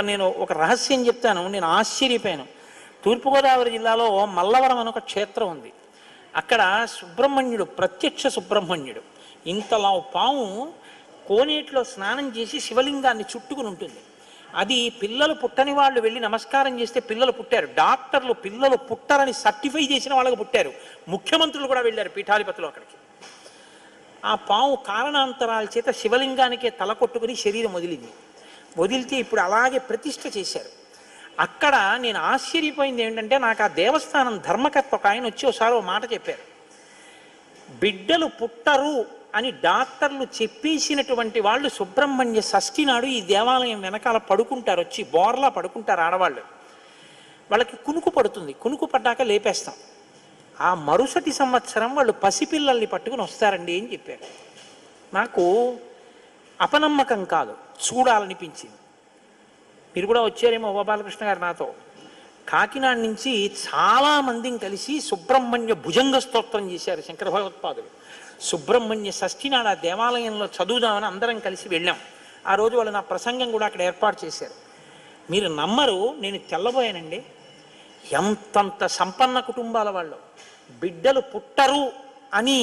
నేను ఒక రహస్యం చెప్తాను, నేను ఆశ్చర్యపోయాను. తూర్పుగోదావరి జిల్లాలో మల్లవరం అని ఒక క్షేత్రం ఉంది. అక్కడ సుబ్రహ్మణ్యుడు, ప్రత్యక్ష సుబ్రహ్మణ్యుడు, ఇంతలా పాము కోనేటిలో స్నానం చేసి శివలింగాన్ని చుట్టుకుని ఉంటుంది. అది పిల్లలు పుట్టని వాళ్ళు వెళ్ళి నమస్కారం చేస్తే పిల్లలు పుట్టారు. డాక్టర్లు పిల్లలు పుట్టరని సర్టిఫై చేసిన వాళ్ళకి పుట్టారు. ముఖ్యమంత్రులు కూడా వెళ్ళారు పీఠాధిపతులు అక్కడికి. ఆ పాము కారణాంతరాల చేత శివలింగానికే తల కొట్టుకుని శరీరం వదిలితే ఇప్పుడు అలాగే ప్రతిష్ఠ చేశారు. అక్కడ నేను ఆశ్చర్యపోయింది ఏంటంటే, నాకు ఆ దేవస్థానం ధర్మకర్త ఒక ఆయన వచ్చి ఒకసారి ఓ మాట చెప్పారు. బిడ్డలు పుట్టరు అని డాక్టర్లు చెప్పేసినటువంటి వాళ్ళు సుబ్రహ్మణ్య షష్ఠి నాడు ఈ దేవాలయం వెనకాల పడుకుంటారు, వచ్చి బోర్లా పడుకుంటారు ఆడవాళ్ళు. వాళ్ళకి కునుకు పడుతుంది, కునుకు పడ్డాక లేపేస్తాం. ఆ మరుసటి సంవత్సరం వాళ్ళు పసిపిల్లల్ని పట్టుకుని వస్తారండి అని చెప్పారు. నాకు అపనమ్మకం కాదు, చూడాలనిపించింది. మీరు కూడా వచ్చారేమో గోపాలకృష్ణ గారు నాతో. కాకినాడ నుంచి చాలామందిని కలిసి సుబ్రహ్మణ్య భుజంగ స్తోత్రం చేశారు శంకర భగవత్పాదులు. సుబ్రహ్మణ్య షష్ఠి నాడు ఆ దేవాలయంలో చదువుదామని అందరం కలిసి వెళ్ళాం. ఆ రోజు వాళ్ళు నా ప్రసంగం కూడా అక్కడ ఏర్పాటు చేశారు. మీరు నమ్మరు, నేను తెల్లబోయానండి. ఎంతంత సంపన్న కుటుంబాల వాళ్ళు బిడ్డలు పుట్టరు అని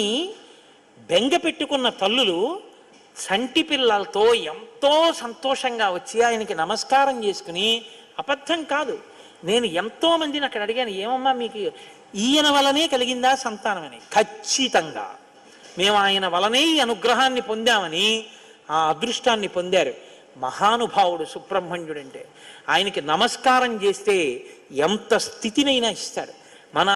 బెంగ పెట్టుకున్న తల్లులు చంటి పిల్లలతో ఎంతో సంతోషంగా వచ్చి ఆయనకి నమస్కారం చేసుకుని, అబద్ధం కాదు, నేను ఎంతోమందిని అక్కడ అడిగాను, ఏమమ్మా మీకు ఈయన వలనే కలిగిందా సంతానం అని. ఖచ్చితంగా మేము ఆయన వలనే ఈ అనుగ్రహాన్ని పొందామని ఆ అదృష్టాన్ని పొందారు. మహానుభావుడు సుబ్రహ్మణ్యుడంటే. ఆయనకి నమస్కారం చేస్తే ఎంత స్థితినైనా ఇస్తాడు.